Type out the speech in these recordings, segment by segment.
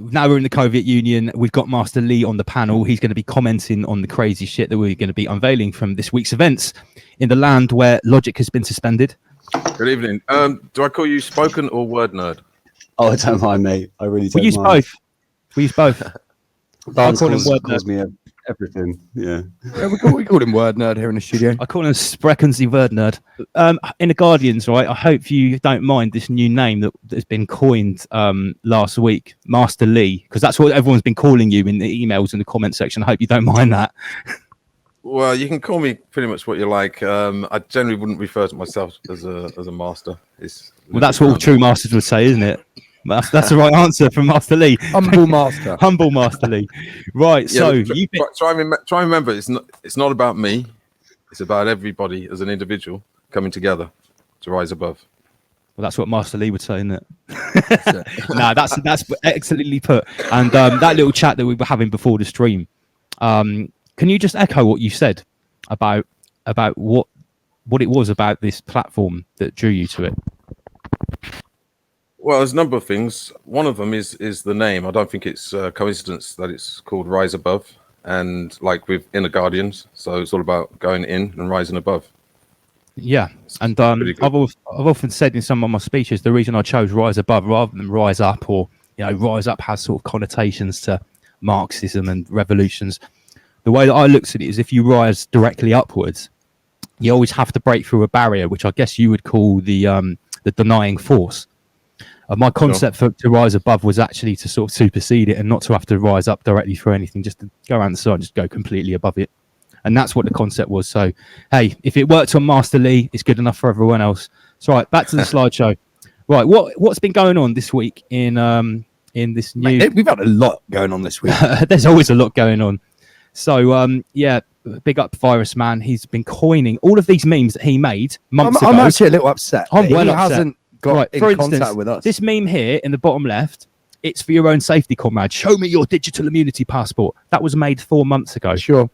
Now we're in the Coviet Union. We've got Master Lee on the panel. He's going to be commenting on the crazy shit that we're going to be unveiling from this week's events in the land where logic has been suspended. Good evening. Do I call you spoken or word nerd? Oh, I don't mind, mate. I really don't We use mind. both. We use both. I call him word calls nerd. me everything. Yeah. We call him word nerd here in the studio. I call him Spreckensy Word Nerd. In the Guardians, right? I hope you don't mind this new name that has been coined last week, Master Lee, because that's what everyone's been calling you in the emails in the comment section. I hope you don't mind that. Well, you can call me pretty much what you like. I generally wouldn't refer to myself as a master. Well, that's what all true masters would say, isn't it? That's the right answer from Master Lee. Humble master. Humble Master Lee. Right. Yeah, So you try and remember, it's not about me. It's about everybody as an individual coming together to rise above. Well, that's what Master Lee would say, isn't it? No, that's excellently put. And that little chat that we were having before the stream. Can you just echo what you said about what it was about this platform that drew you to it? Well, there's a number of things. One of them is the name. I don't think it's a coincidence that it's called Rise Above, and like with Inner Guardians, so it's all about going in and rising above. Yeah, and I've often said in some of my speeches the reason I chose Rise Above rather than Rise Up, or Rise Up has sort of connotations to Marxism and revolutions. The way that I looked at it is if you rise directly upwards, you always have to break through a barrier, which I guess you would call the denying force. My concept to rise above was actually to sort of supersede it and not to have to rise up directly through anything, just to go around the side and just go completely above it. And that's what the concept was. So, hey, if it worked on Master Lee, it's good enough for everyone else. So, right, back to the slideshow. Right, what's been going on this week in this new... Mate, we've had a lot going on this week. There's always a lot going on. So, yeah, big up Virus Man. He's been coining all of these memes that he made months ago. I'm actually a little upset. I'm well he upset. hasn't got in contact with us. This meme here in the bottom left, it's for your own safety, comrade. Show me your digital immunity passport. That was made 4 months ago. Sure.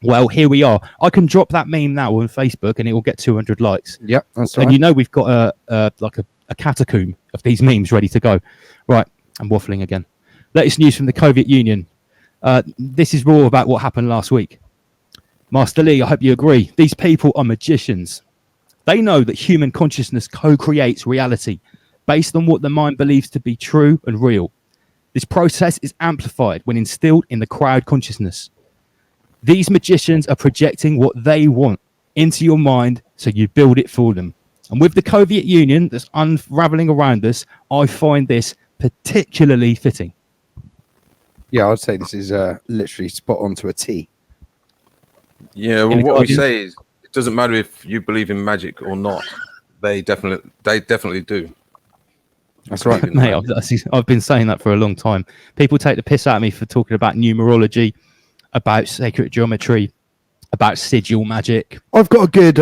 Well, here we are. I can drop that meme now on Facebook and it will get 200 likes. Yep, that's right. And you know we've got a catacomb of these memes ready to go. Right, I'm waffling again. Latest news from the Coviet Union. This is raw about what happened last week. Master Lee, I hope you agree. These people are magicians. They know that human consciousness co-creates reality based on what the mind believes to be true and real. This process is amplified when instilled in the crowd consciousness. These magicians are projecting what they want into your mind, so you build it for them. And with the Coviet Union that's unraveling around us, I find this particularly fitting. Yeah, I'd say this is literally spot on to a T. Yeah, well, what we say is it doesn't matter if you believe in magic or not. They definitely do. That's right, mate. I've been saying that for a long time. People take the piss out of me for talking about numerology, about sacred geometry, about sigil magic. I've got a good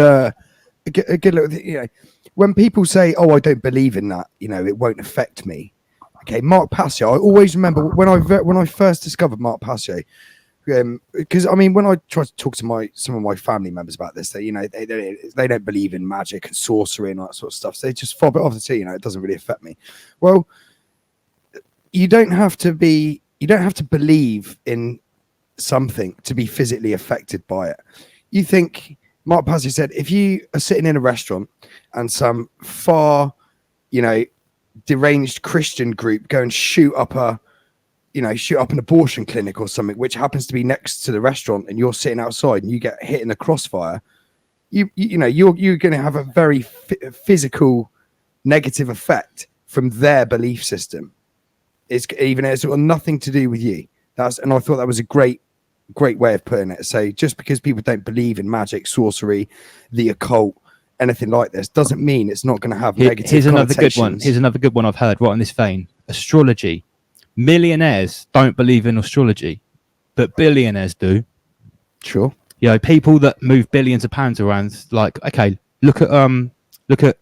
look. When people say, "Oh, I don't believe in that," it won't affect me. Okay, Mark Passio. I always remember when I first discovered Mark Passio, because when I try to talk to some of my family members about this, they don't believe in magic and sorcery and all that sort of stuff. So they just fob it off and say, it doesn't really affect me. Well, you don't have to believe in something to be physically affected by it. You think Mark Passio said if you are sitting in a restaurant and some far, deranged Christian group go and shoot up an abortion clinic or something, which happens to be next to the restaurant, and you're sitting outside and you get hit in the crossfire, you're going to have a very physical negative effect from their belief system. It's got nothing to do with you. And I thought that was a great way of putting it. So just because people don't believe in magic, sorcery, the occult, anything like this, doesn't mean it's not going to have negative Here's another good one. connotations. Here's another good one I've heard right in this vein. Astrology. Millionaires don't believe in astrology, but billionaires do. Sure. You know, people that move billions of pounds around, like, okay, look at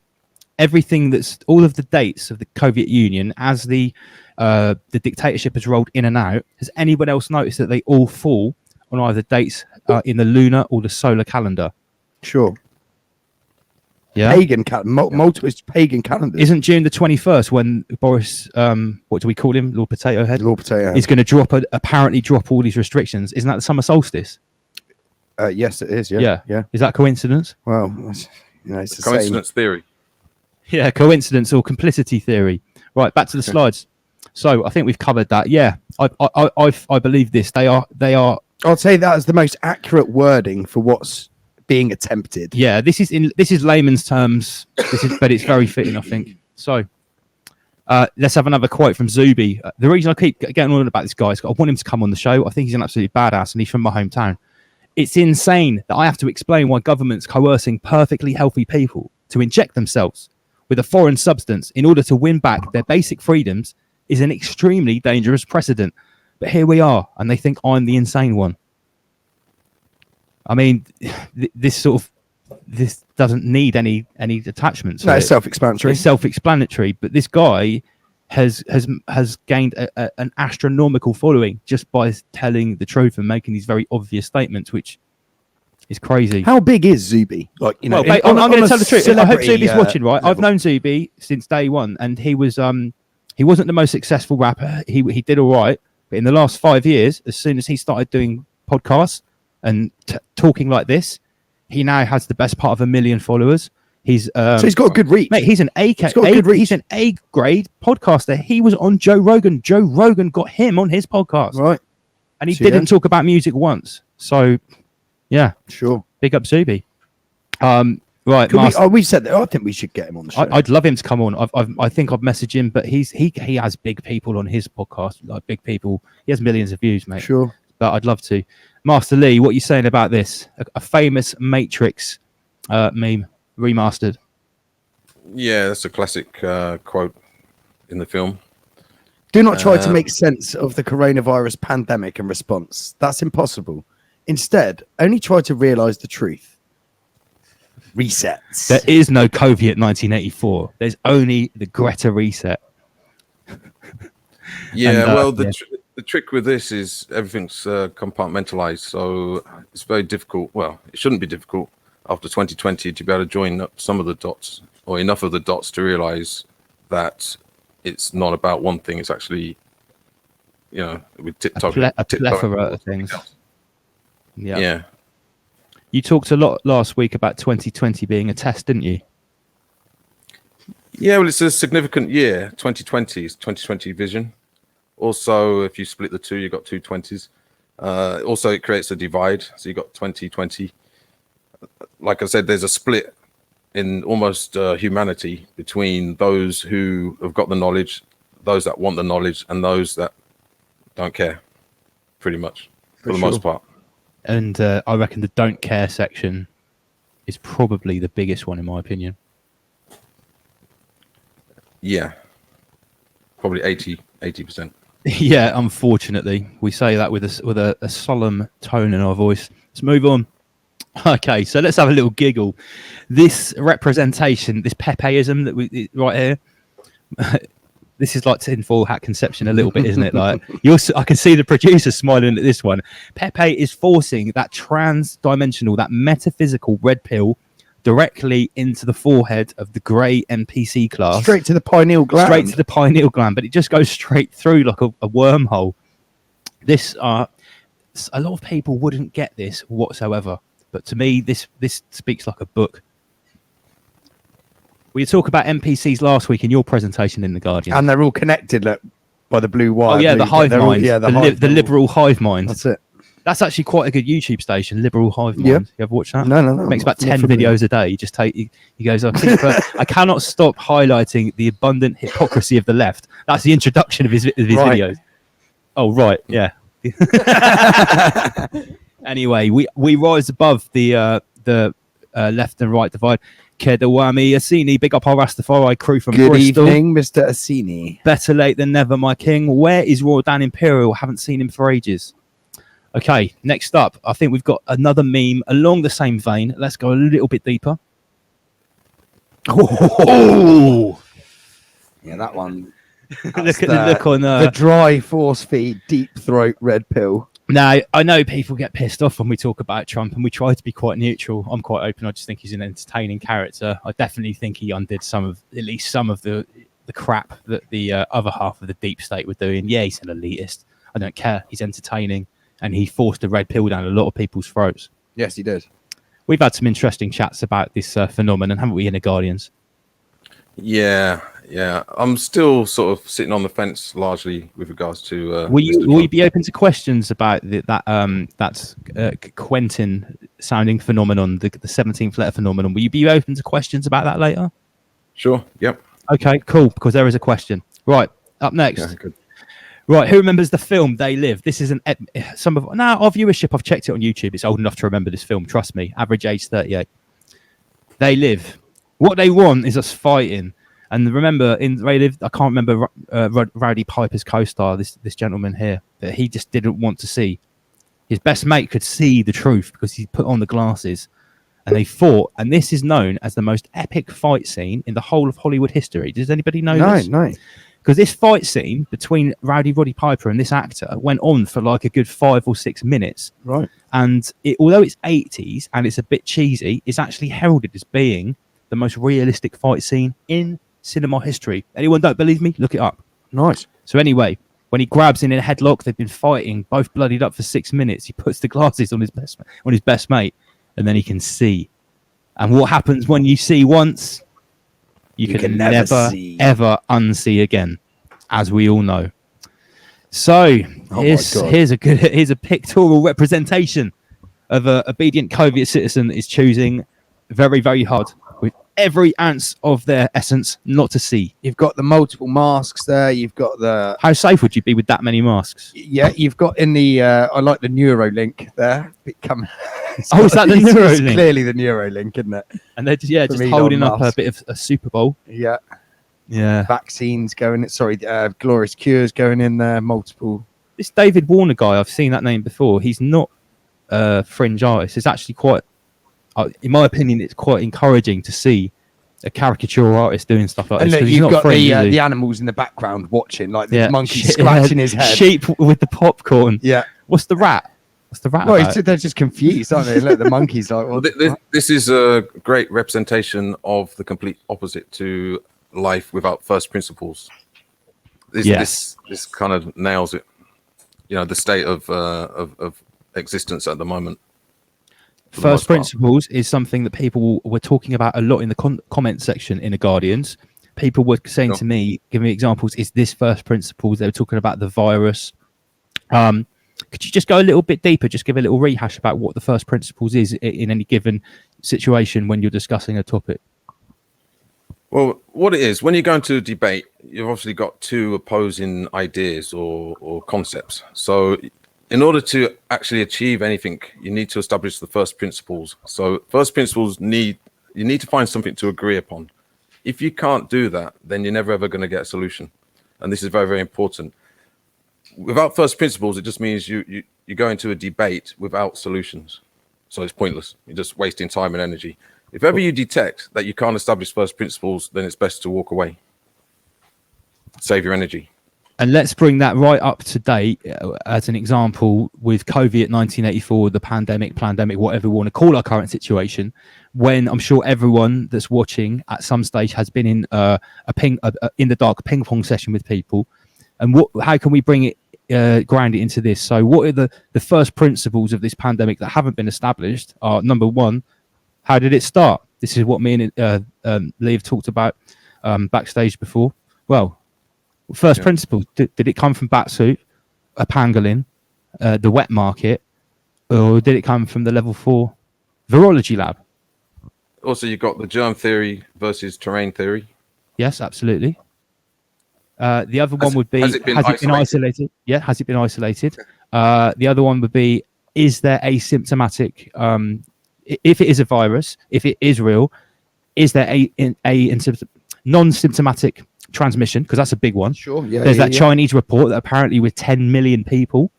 everything that's all of the dates of the Coviet Union as the dictatorship has rolled in and out. Has anyone else noticed that they all fall on either dates in the lunar or the solar calendar? Sure. Yeah. Pagan multiple pagan calendars. Isn't June the 21st when Boris, what do we call him, Lord Potato Head? Lord Potato Head. He's going to apparently drop all these restrictions. Isn't that the summer solstice? Yes, it is. Yeah. Is that coincidence? Well, it's the Coincidence theory. Yeah, coincidence or complicity theory. Right, back to the slides. So I think we've covered that. Yeah, I believe this. They are. I'd say that is the most accurate wording for what's being attempted. Yeah, this is layman's terms. But it's very fitting, I think. So let's have another quote from Zuby. The reason I keep getting on about this guy is I want him to come on the show. I think he's an absolute badass, and he's from my hometown. It's insane that I have to explain why government's coercing perfectly healthy people to inject themselves with a foreign substance in order to win back their basic freedoms is an extremely dangerous precedent. But here we are, and they think I'm the insane one. I mean, this doesn't need any attachments. No, it's self-explanatory. It's self-explanatory. But this guy has gained an astronomical following just by telling the truth and making these very obvious statements, which is crazy. How big is Zuby? Like, you know, well, I'm going to tell the truth. I hope Zuby's watching, right? Level. I've known Zuby since day one, and he wasn't the most successful rapper. He did all right, but in the last 5 years, as soon as he started doing podcasts and talking like this, he now has the best part of 1 million followers. So he's got a good reach. Mate, he's an A grade podcaster. He was on Joe Rogan. Joe Rogan got him on his podcast. Right. And he didn't talk about music once. So, yeah. Sure. Big up Zuby. Right. We said that. I think we should get him on the show. I'd love him to come on. I think I've messaged him, but he has big people on his podcast. Like big people. He has millions of views, mate. Sure. But I'd love to. Master Lee, what are you saying about this? A famous Matrix meme. Remastered. Yeah, that's a classic quote in the film. Do not try to make sense of the coronavirus pandemic and response. That's impossible. Instead, only try to realize the truth. Resets. There is no Coviet 1984. There's only the Greta reset. Yeah, well, the trick with this is everything's compartmentalized, so it's very difficult. Well, it shouldn't be difficult after 2020 to be able to join up some of the dots or enough of the dots to realize that it's not about one thing. It's actually, with a plethora of things. Yeah. You talked a lot last week about 2020 being a test, didn't you? Yeah, well, it's a significant year. 2020 is 2020 vision. Also, if you split the two, you've got two 20s. Also, it creates a divide. So you've got 2020. Like I said, there's a split in almost humanity between those who have got the knowledge, those that want the knowledge, and those that don't care, pretty much, for the most part. And I reckon the don't care section is probably the biggest one, in my opinion. Yeah, probably 80%. Yeah, unfortunately, we say that with a solemn tone in our voice. Let's move on. Okay, so let's have a little giggle. This representation, this Pepeism that we right here, this is like tinfoil hat conception a little bit, isn't it? Like I can see the producer smiling at this one. Pepe is forcing that trans-dimensional, that metaphysical red pill directly into the forehead of the grey NPC class. Straight to the pineal gland. Straight to the pineal gland, but it just goes straight through like a wormhole. This, a lot of people wouldn't get this whatsoever. But to me, this speaks like a book. We talked about NPCs last week in your presentation in The Guardian. And they're all connected, look, by the blue wire. Oh, yeah, the hive mind. The liberal hive mind. That's it. That's actually quite a good YouTube station, Liberal Hive Mind. Yeah. You ever watch that? No. Makes about Not 10 familiar. videos a day. He goes, I cannot stop highlighting the abundant hypocrisy of the left. That's the introduction of his Right. videos. Oh, right. Yeah. Anyway, we rise above the left and right divide. Kedawami Asini, big up our Rastafari crew from Good Bristol. evening, Mr. Asini. Better late than never, my king. Where is Royal Dan Imperial? Haven't seen him for ages. Okay, next up, I think we've got another meme along the same vein. Let's go a little bit deeper. Oh, Yeah, that one. look at the look on. The dry force feed, deep throat red pill. Now, I know people get pissed off when we talk about Trump, and we try to be quite neutral. I'm quite open. I just think he's an entertaining character. I definitely think he undid at least some of the crap that the other half of the deep state were doing. Yeah, he's an elitist. I don't care. He's entertaining, and he forced a red pill down a lot of people's throats. Yes, he did. We've had some interesting chats about this phenomenon, haven't we, in the Guardians? Yeah. I'm still sort of sitting on the fence largely with regards to. Will Mr. you Trump. be open to questions about that Quentin sounding phenomenon, the 17th letter phenomenon? Will you be open to questions about that later? Sure. Yep. Okay, cool. Because there is a question. Right, up next. Yeah, good. Right, who remembers the film They Live? This is our viewership. I've checked it on YouTube. It's old enough to remember this film. Trust me. Average age 38. They live. What they want is us fighting. And remember, in They Live, I can't remember Rowdy Piper's co-star, this gentleman here, that he just didn't want to see. His best mate could see the truth because he put on the glasses, and they fought. And this is known as the most epic fight scene in the whole of Hollywood history. Does anybody know this? No. Because this fight scene between Roddy Piper and this actor went on for like a good 5 or 6 minutes. Right. And although it's 80s and it's a bit cheesy, it's actually heralded as being the most realistic fight scene in cinema history. Anyone don't believe me? Look it up. Nice. So anyway, when he grabs in a headlock, they've been fighting, both bloodied up for 6 minutes. He puts the glasses on his best mate, and then he can see. And what happens when you see once? You can never see. ever unsee again, as we all know. So here's a pictorial representation of an obedient Coviet citizen that is choosing very, very hard with every ounce of their essence not to see. You've got the multiple masks there. You've got the. How safe would you be with that many masks? Yeah, you've got in the. I like the Neuralink there. Oh, is that the It's Neuralink? clearly the Neuralink, isn't it? And they're just From Elon holding up a Musk. bit of a Super Bowl. Yeah. Yeah. Vaccines going. Sorry, Glorious Cures going in there. Multiple. This David Warner guy, I've seen that name before. He's not a fringe artist. It's actually quite, in my opinion, it's quite encouraging to see a caricature artist doing stuff like And this. look, 'Cause he's you've not got fringe, is he? the animals in the background watching, like the Yeah. monkey Shit, scratching his head. Sheep with the popcorn. Yeah. What's the rat? What's the rat Well, about? they're just confused, aren't they? Look, the monkey's like, well, This is a great representation of the complete opposite to life without first principles. This kind of nails it. You know, the state of existence at the moment. for the First most part. principles is something that people were talking about a lot in the comment section in the Guardians. People were saying Sure. to me, giving me examples, is this first principles? They were talking about the virus. Could you just go a little bit deeper, just give a little rehash about what the first principles is in any given situation when you're discussing a topic? Well, what it is, when you go into a debate, you've obviously got two opposing ideas or concepts. So in order to actually achieve anything, you need to establish the first principles. So first principles you need to find something to agree upon. If you can't do that, then you're never ever going to get a solution. And this is very, very important. Without first principles, it just means you go into a debate without solutions. So it's pointless. You're just wasting time and energy. If ever you detect that you can't establish first principles, then it's best to walk away. Save your energy. And let's bring that right up to date as an example with Coviet 1984, the pandemic, whatever we want to call our current situation, when I'm sure everyone that's watching at some stage has been in in the dark ping pong session with people. And how can we bring it, grind it into this? So what are the first principles of this pandemic that haven't been established? Are number one, how did it start? This is what me and Lee have talked about backstage before. Well, first principles, did it come from Batsuit, a pangolin, the wet market, or did it come from the level 4 virology lab? Also, you've got the germ theory versus terrain theory. Yes, absolutely. The other one would be, has it been isolated? Yeah, has it been isolated? The other one would be, is there asymptomatic, if it is a virus, if it is real, is there a non-symptomatic transmission? Because that's a big one. Sure. Yeah. There's that Chinese report that apparently with 10 million people,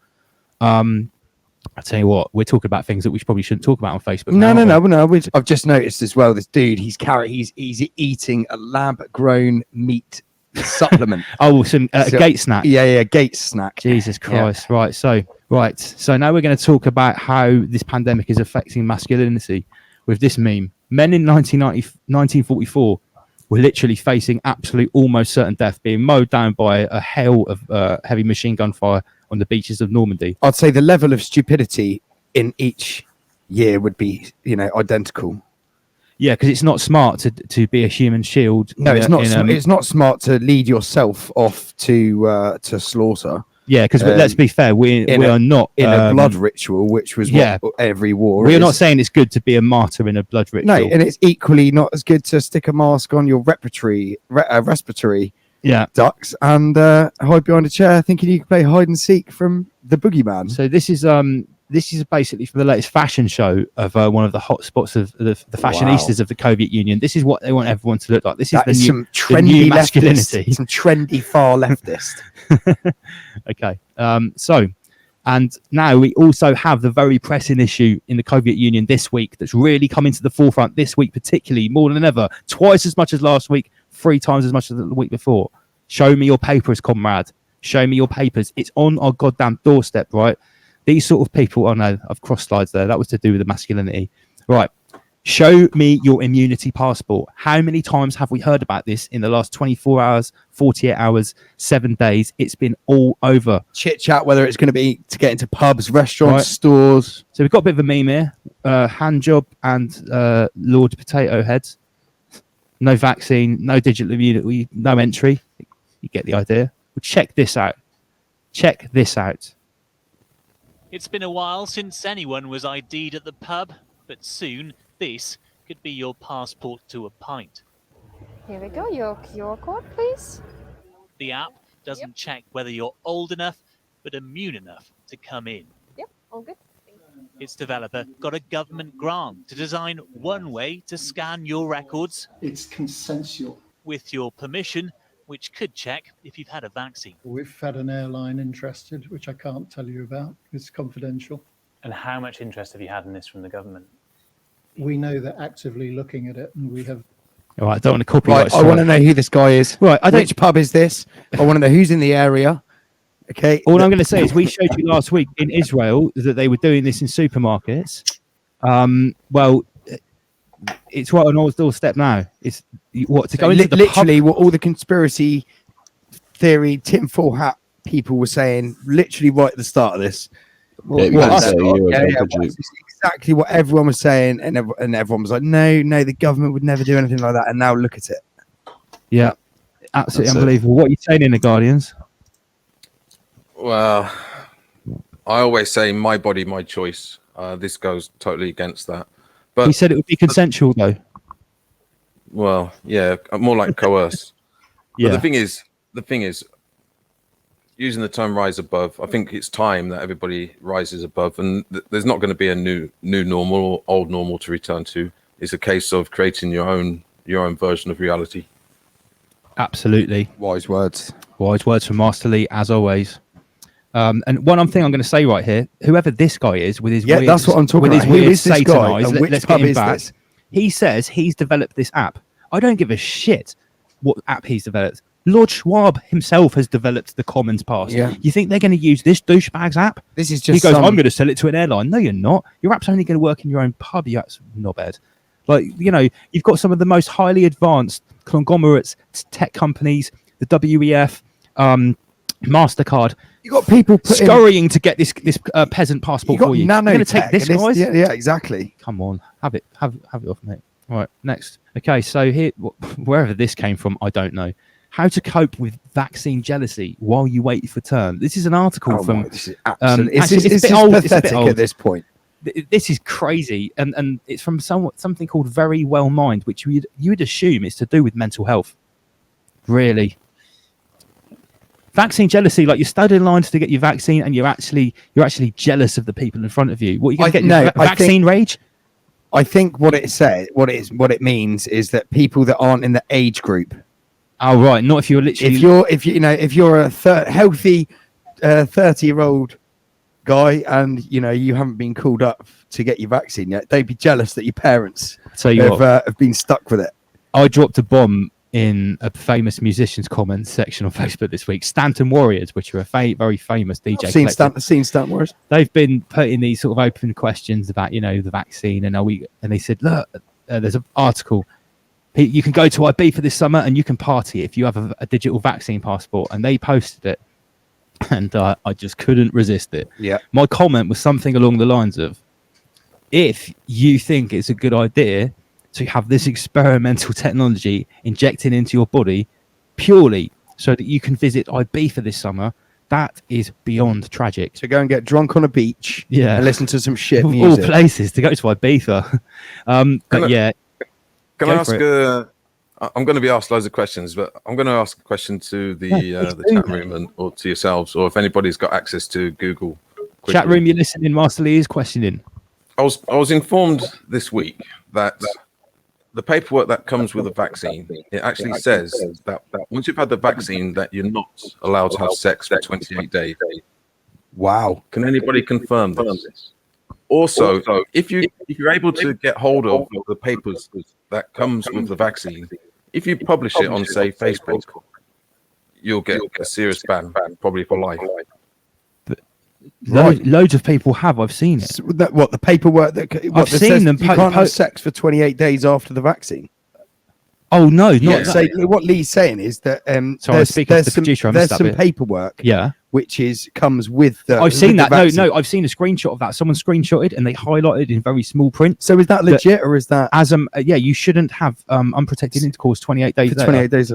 I tell you what, we're talking about things that we probably shouldn't talk about on Facebook. No. I've just noticed as well. This dude, he's eating a lab-grown meat supplement. Some gate snack. Yeah, gate snack. Jesus Christ. Yeah. Right. So now we're going to talk about how this pandemic is affecting masculinity with this meme. Men in 1944 were literally facing absolute almost certain death, being mowed down by a hail of heavy machine gun fire on the beaches of Normandy. I'd say the level of stupidity in each year would be, identical. Yeah, because it's not smart to be a human shield. No, it's not. It's not smart to lead yourself off to slaughter. Yeah, because let's be fair, we are not in a blood ritual, which was what every war. We're not saying it's good to be a martyr in a blood ritual. No, and it's equally not as good to stick a mask on your respiratory ducts and hide behind a chair thinking you can play hide and seek from the boogeyman. So this is basically from the latest fashion show of one of the hot spots of the fashionistas of the Coviet Union. This is what they want everyone to look like. This is some trendy the new masculinity. Some trendy far leftist. Okay. And now we also have the very pressing issue in the Coviet Union this week that's really coming to the forefront this week, particularly more than ever, twice as much as last week, 3 times as much as the week before. Show me your papers, comrade. Show me your papers. It's on our goddamn doorstep, right? These sort of people, oh no, I've crossed slides there. That was to do with the masculinity. Right. Show me your immunity passport. How many times have we heard about this in the last 24 hours, 48 hours, 7 days? It's been all over. Chit chat, whether it's going to be to get into pubs, restaurants, stores. So we've got a bit of a meme here. Hand job and Lord Potato Heads. No vaccine, no digital immunity, no entry. You get the idea. Well, check this out. Check this out. It's been a while since anyone was ID'd at the pub, but soon this could be your passport to a pint. Here we go, your QR code, please. The app doesn't check whether you're old enough, but immune enough to come in. Yep, all good. Its developer got a government grant to design one way to scan your records. It's consensual. With your permission, which could check if you've had a vaccine. We've had an airline interested, which I can't tell you about. It's confidential. And how much interest have you had in this from the government? We know they're actively looking at it, and we have. All right, I don't want to copyright. Right, I want to know who this guy is. Right, which pub is this? I want to know who's in the area. Okay. All I'm going to say is we showed you last week in Israel that they were doing this in supermarkets. Well, it's right on our doorstep now. It's what to go into the literally pub? What all the conspiracy theory tinfoil hat people were saying. Literally right at the start of this. Exactly what everyone was saying, and everyone was like, "No, the government would never do anything like that." And now look at it. Yeah, absolutely unbelievable. What are you saying in the Guardians? Well, I always say my body, my choice. This goes totally against that. But he said it would be consensual, though. Well, yeah, more like coerce. Yeah. But the thing is, using the term "rise above," I think it's time that everybody rises above, and there's not going to be a new normal or old normal to return to. It's a case of creating your own version of reality. Absolutely, wise words from Master Lee, as always. And one thing I'm going to say right here, whoever this guy is with his weird, that's what I'm talking about. Who is this guy? And which let's pub get him is back. this? He says he's developed this app. I don't give a shit what app he's developed. Lord Schwab himself has developed the Commons Pass. Yeah. You think they're going to use this douchebag's app? This is just. He goes, I'm going to sell it to an airline. No, you're not. Your app's only going to work in your own pub. You knobhead. Like, you've got some of the most highly advanced conglomerates, tech companies, the WEF, MasterCard. You got people scurrying to get this peasant passport for you. You're going to take this, guys? Yeah, exactly. Come on, have it off, mate. All right, next. Okay, so here, wherever this came from, I don't know. How to cope with vaccine jealousy while you wait for turn. This is an article from. This is absolutely. It's pathetic at this point. this is crazy, and it's from something called Very Well Mind, which you would assume is to do with mental health. Really, vaccine jealousy, like you're stood in lines to get your vaccine, and you're actually jealous of the people in front of you. What are you going to get? No, vaccine rage? I think what it means is that people that aren't in the age group. Oh right, not if you're literally. If you're a healthy 30-year-old guy and you haven't been called up to get your vaccine yet, they'd be jealous that your parents have been stuck with it. I dropped a bomb in a famous musicians comments section on Facebook this week. Stanton Warriors, which are a very famous DJ. I've seen Stanton Warriors. They've been putting these sort of open questions about the vaccine, and they said, look, there's an article. You can go to IB for this summer and you can party if you have a digital vaccine passport. And they posted it, and I just couldn't resist it. Yeah. My comment was something along the lines of, if you think it's a good idea to have this experimental technology injected into your body purely so that you can visit IB for this summer, that is beyond tragic. To go and get drunk on a beach, and listen to some shit music. All places to go to Ibiza. Can I ask? I'm going to be asked loads of questions, but I'm going to ask a question to the chat room or to yourselves, or if anybody's got access to Google. Quickly. Chat room, you're listening. Master Lee is questioning. I was informed this week that the paperwork that comes with the vaccine, it actually says that once you've had the vaccine, that you're not allowed to have sex for 28 days. Wow. Can anybody confirm this? Also, if you're able to get hold of the papers that comes with the vaccine, if you publish it on, say, Facebook, you'll get a serious ban, probably for life. Loads of people have. I've seen it. What the paperwork I've seen them. You can't have sex for 28 days after the vaccine. Oh no, not that. So what Lee's saying is that there's some paperwork. Yeah. Which comes with the. I've seen that. No, I've seen a screenshot of that. Someone screenshotted and they highlighted in very small print. So is that legit or is that you shouldn't have unprotected intercourse 28 days. 28 days.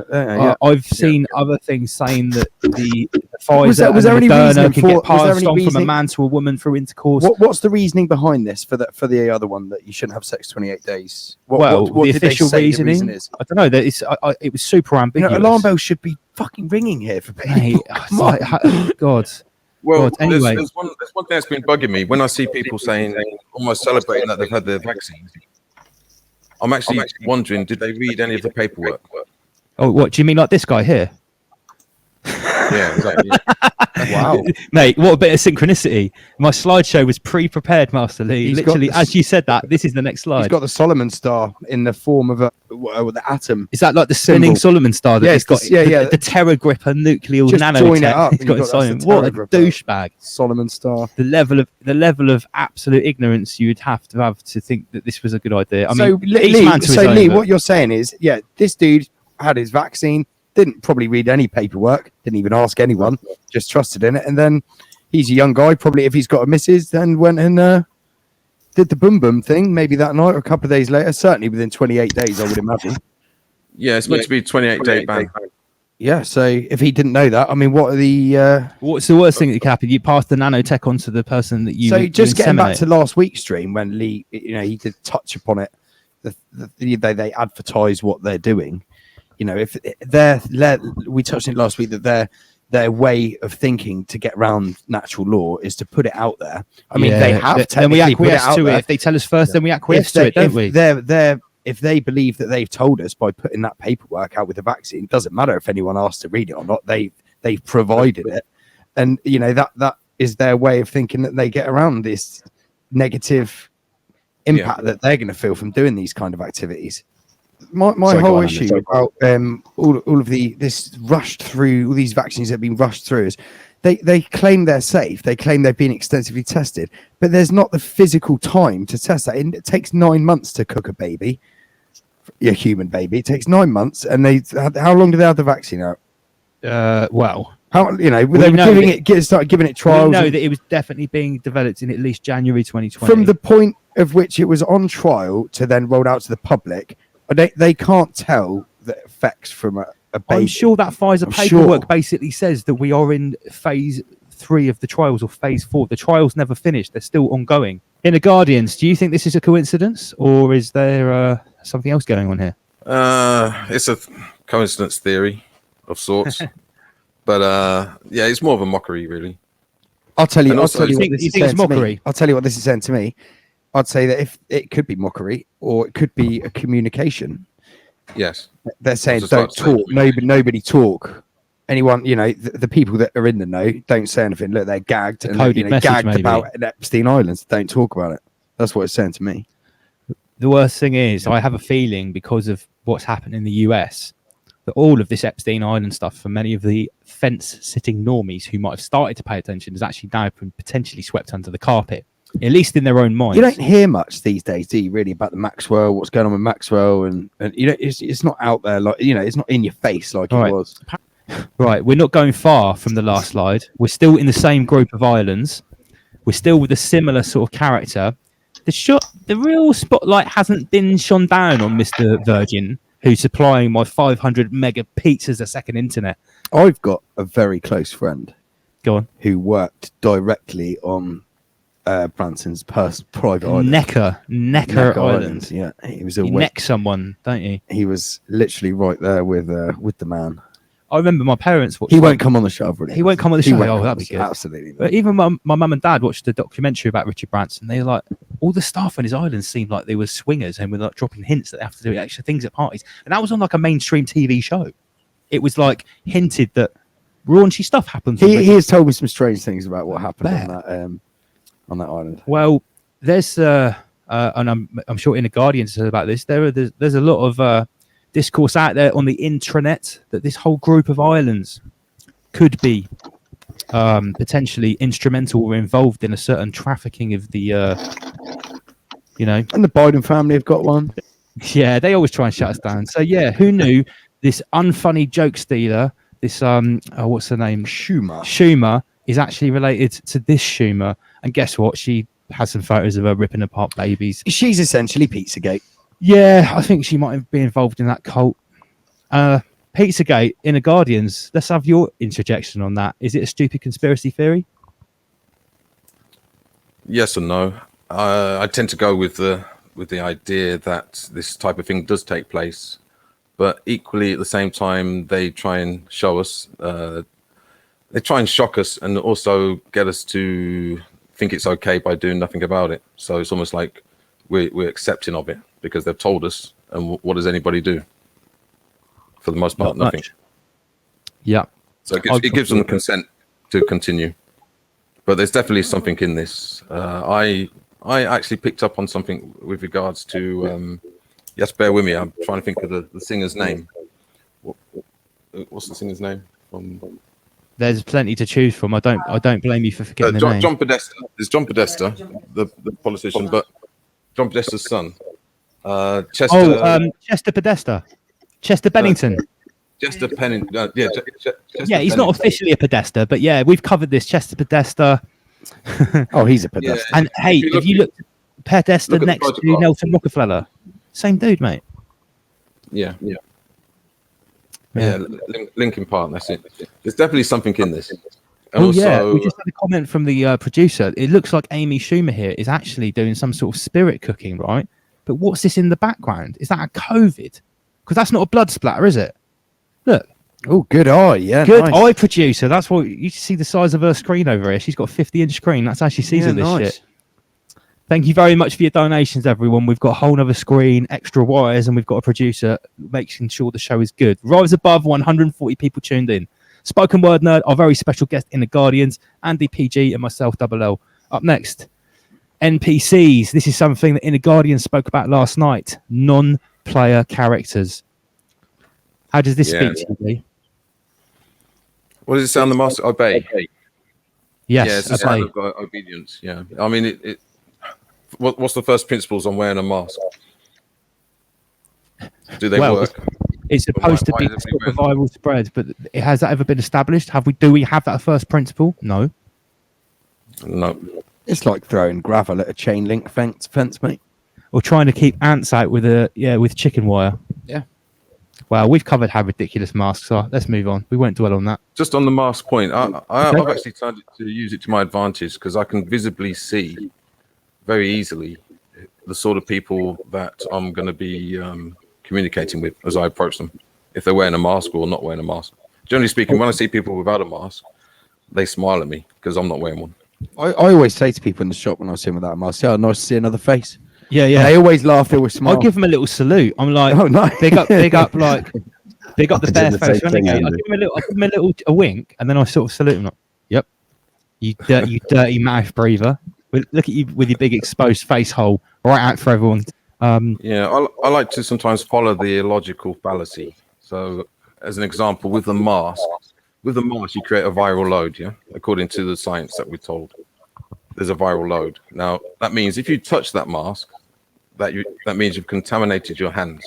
I've seen other things saying that the Pfizer was there any reasoning can get passed on from a man to a woman through intercourse. What's the reasoning behind this for the other one that you shouldn't have sex 28 days? What the official reasoning is? I don't know. That it was super ambiguous. Alarm bells should be fucking ringing here for people. God. Well, God, anyway. there's one thing that's been bugging me when I see people saying, almost celebrating that they've had their vaccine. I'm actually wondering, did they read any of the paperwork? Oh, what do you mean, like this guy here? Yeah, exactly. Wow, mate, what a bit of synchronicity. My slideshow was pre-prepared, Master Lee. Literally, as you said that, this is the next slide. He's got the Solomon star in the form of the atom. Is that like the spinning Solomon star? Yeah, it's got the Terra Gripper nuclear nanotech. Join it up. It's got Solomon. What a douchebag! Solomon star. The level of absolute ignorance you would have to think that this was a good idea. I mean, Lee, what you're saying is, this dude had his vaccine. Didn't probably read any paperwork, didn't even ask anyone, just trusted in it. And then he's a young guy, probably if he's got a missus, then went and did the boom boom thing, maybe that night or a couple of days later, certainly within 28 days, I would imagine. Yeah, it's meant to be 28-day ban. Yeah, so if he didn't know that, I mean, what are the... What's the worst thing that could happen? You pass the nanotech on to the person that you... So just getting back to last week's stream when Lee, he did touch upon it, they advertise what they're doing. If we touched on it last week that their way of thinking to get around natural law is to put it out there. I mean, they have and we acquiesce to it. If they tell us first, then we acquiesce to it, don't we? If they believe that they've told us by putting that paperwork out with the vaccine, it doesn't matter if anyone asks to read it or not. They've provided it, and that is their way of thinking that they get around this negative impact that they're going to feel from doing these kind of activities. My whole issue about all of this rushed through, all these vaccines that have been rushed through is they claim they're safe. They claim they've been extensively tested, but there's not the physical time to test that. It takes 9 months to cook a baby, a human baby. It takes 9 months. And how long do they have the vaccine out? Well, how they were started giving it trials. We know that it was definitely being developed in at least January 2020. From the point of which it was on trial to then rolled out to the public. They can't tell the effects from a baby. I'm sure that Pfizer paperwork basically says that we are in phase 3 of the trials or phase 4. The trials never finished. They're still ongoing. Inner Guardians, do you think this is a coincidence, or is there something else going on here? It's a coincidence theory of sorts, but yeah, it's more of a mockery, really. I'll tell you. And I'll also, tell you you what think- this you is think it's saying to me. mockery? I'll tell you what this is saying to me. I'd say that if it could be mockery, or it could be a communication. Yes. They're saying just don't about to say talk. Nobody talk. Anyone, the people that are in the know don't say anything. Look, they're gagged and coded message, gagged maybe. about Epstein Islands. Don't talk about it. That's what it's saying to me. The worst thing is, I have a feeling because of what's happened in the US, that all of this Epstein Island stuff for many of the fence-sitting normies who might have started to pay attention has actually now been potentially swept under the carpet, at least in their own minds. You don't hear much these days, do you? Really, about the Maxwell, what's going on with Maxwell, and it's not out there like it's not in your face like All it right. was. Right, we're not going far from the last slide. We're still in the same group of islands. We're still with a similar sort of character. The real spotlight hasn't been shone down on Mr. Virgin, who's supplying my 500 mega pizzas a second internet. I've got a very close friend Go on. who worked directly on Branson's private island. Necker Island. Yeah, he was You neck someone, don't you? He was literally right there with the man. I remember my parents watched. He won't come on the show, really. He won't come on the He show. won't Oh, come that'd on be the show. good. Absolutely. not. But even my mum and dad watched a documentary about Richard Branson. They were like, all the staff on his island seemed like they were swingers and were like dropping hints that they have to do extra things at parties. And that was on like a mainstream TV show. It was like hinted that raunchy stuff happens. He has told me some strange things about what happened Bet. on that island. Well, there's and I'm sure Inner Guardians said about this. There's a lot of discourse out there on the intranet that this whole group of islands could be potentially instrumental or involved in a certain trafficking of the And the Biden family have got one. yeah, they always try and shut us down. So yeah, who knew this unfunny joke stealer, this what's her name, Schumer is actually related to this Schumer. And guess what, she has some photos of her ripping apart babies. She's essentially Pizzagate. Yeah, I think she might be involved in that cult. Pizzagate, Inner Guardians. Let's have your interjection on that. Is it a stupid conspiracy theory? Yes and no. I tend to go with the idea that this type of thing does take place, but equally at the same time they try and show us, they try and shock us, and also get us to think it's okay by doing nothing about it. So it's almost like we're accepting of it because they've told us. And what does anybody do? For the most part, Not nothing. much. Yeah. So it gives them consent to continue. But there's definitely something in this. I actually picked up on something with regards to. Yes, bear with me. I'm trying to think of the singer's name. What's the singer's name? There's plenty to choose from. I don't blame you for forgetting the name. John Podesta. There's John Podesta, the politician, but John Podesta's son. Chester. Chester Podesta. Chester Bennington. Chester Pennington. Yeah, he's not officially a Podesta, but yeah, we've covered this. Chester Podesta. Oh, he's a Podesta. Yeah. And hey, if you look at Podesta Look at the next to photograph. Nelson Rockefeller, same dude, mate. Yeah. Linkin Park. That's it. There's definitely something in this. And Oh yeah, also, we just had a comment from the producer. It looks like Amy Schumer here is actually doing some sort of spirit cooking, right? But what's this in the background? Is that a COVID? Because that's not a blood splatter, is it? Look, Oh, good eye. Yeah, good nice. eye producer. That's what you see the size of her screen over here. She's got a 50-inch screen. That's how she sees Yeah, all this nice. shit. Thank you very much for your donations, everyone. We've got a whole other screen, extra wires, and we've got a producer making sure the show is good. Rise above 140 people tuned in. Spoken Word Nerd, our very special guest in the Guardians, Andy PG, and myself, Double L. Up next, NPCs. This is something that Inner Guardians spoke about last night. Non-player characters. How does this speak to you, Lee? what does it say on the mask? Obey. Yes, Yeah, it's a sign of obedience. Yeah. I mean, what's the first principles on wearing a mask? Do they Well, work? it's supposed to Why be is to stop the everybody viral spread, but has that ever been established? Do we have that first principle? No. No. It's like throwing gravel at a chain link fence, mate. Or trying to keep ants out with chicken wire. Yeah. Well, we've covered how ridiculous masks are. Let's move on. We won't dwell on that. Just on the mask point, I've actually started to use it to my advantage because I can visibly see very easily the sort of people that I'm going to be communicating with as I approach them, if they're wearing a mask or not wearing a mask. Generally speaking, when I see people without a mask, they smile at me because I'm not wearing one. I always say to people in the shop when I see them without a mask, "Oh, nice to see another face." Yeah, And yeah. they always laugh. They always smile. I'll give them a little salute. I'm like, Oh, no. big up, like, big up the I did bare the face same renegade. thing, I'll give them a little wink, and then I sort of salute them. Like, yep, you dirty mouth breather. Look at you with your big exposed face hole right out for everyone. Yeah, I like to sometimes follow the illogical fallacy. So, as an example, with the mask, you create a viral load. Yeah, according to the science that we're told, there's a viral load. Now, that means if you touch that mask, that means you've contaminated your hands.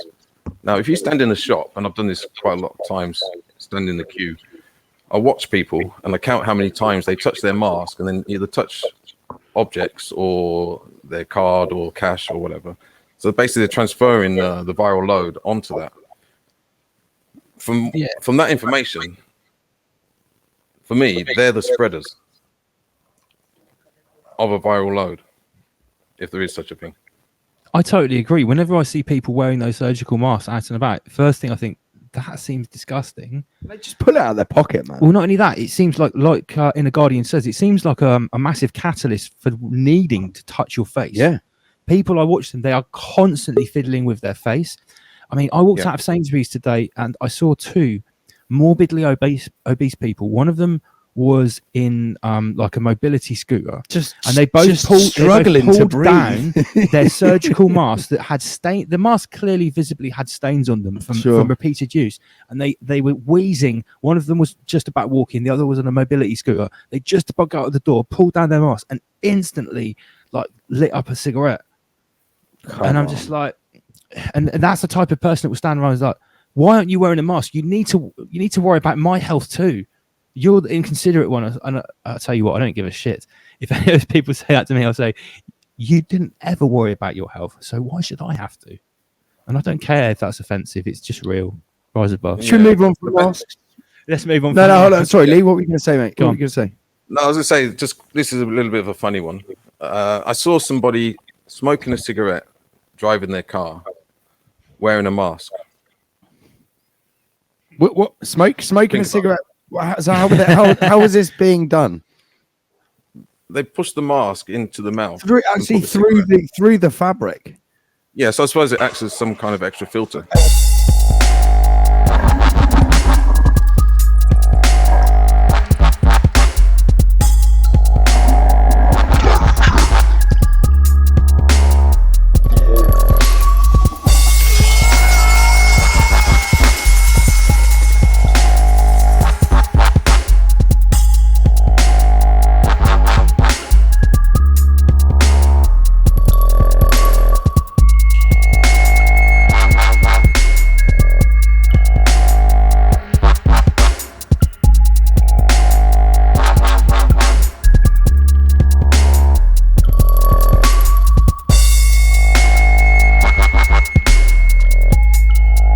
Now, if you stand in a shop, and I've done this quite a lot of times, stand in the queue, I watch people and I count how many times they touch their mask and then either touch objects or their card or cash or whatever. So basically, they're transferring the viral load onto that. From that information, for me, they're the spreaders of a viral load, if there is such a thing. I totally agree. Whenever I see people wearing those surgical masks out and about, first thing I think, that seems disgusting. They just pull it out of their pocket, man. Well, not only that, it seems like in The Guardian says, it seems like a massive catalyst for needing to touch your face. Yeah. People, I watch them, they are constantly fiddling with their face. I mean, I walked out of Sainsbury's today and I saw two morbidly obese people. One of them was in like a mobility scooter, and they both struggling to breathe down their surgical mask that had stain. The mask clearly visibly had stains on them from repeated use, and they were wheezing. One of them was just about walking, the other was on a mobility scooter. They just about got out the door, pulled down their mask, and instantly like lit up a cigarette. I'm just like, and that's the type of person that will stand around and is like, why aren't you wearing a mask? You need to worry about my health too. You're the inconsiderate one. And I'll tell you what, I don't give a shit. If any of those people say that to me, I'll say, you didn't ever worry about your health, so why should I have to? And I don't care if that's offensive. It's just real. Rise above. Should we move on from masks? Let's move on. No, hold on. Sorry, Lee, what were you going to say, mate? What were you going to say? No, I was going to say, just this is a little bit of a funny one. I saw somebody smoking a cigarette, driving their car, wearing a mask. What? Smoking a cigarette? So how was this being done? They pushed the mask into the mouth. Through the fabric. Yeah, so I suppose it acts as some kind of extra filter.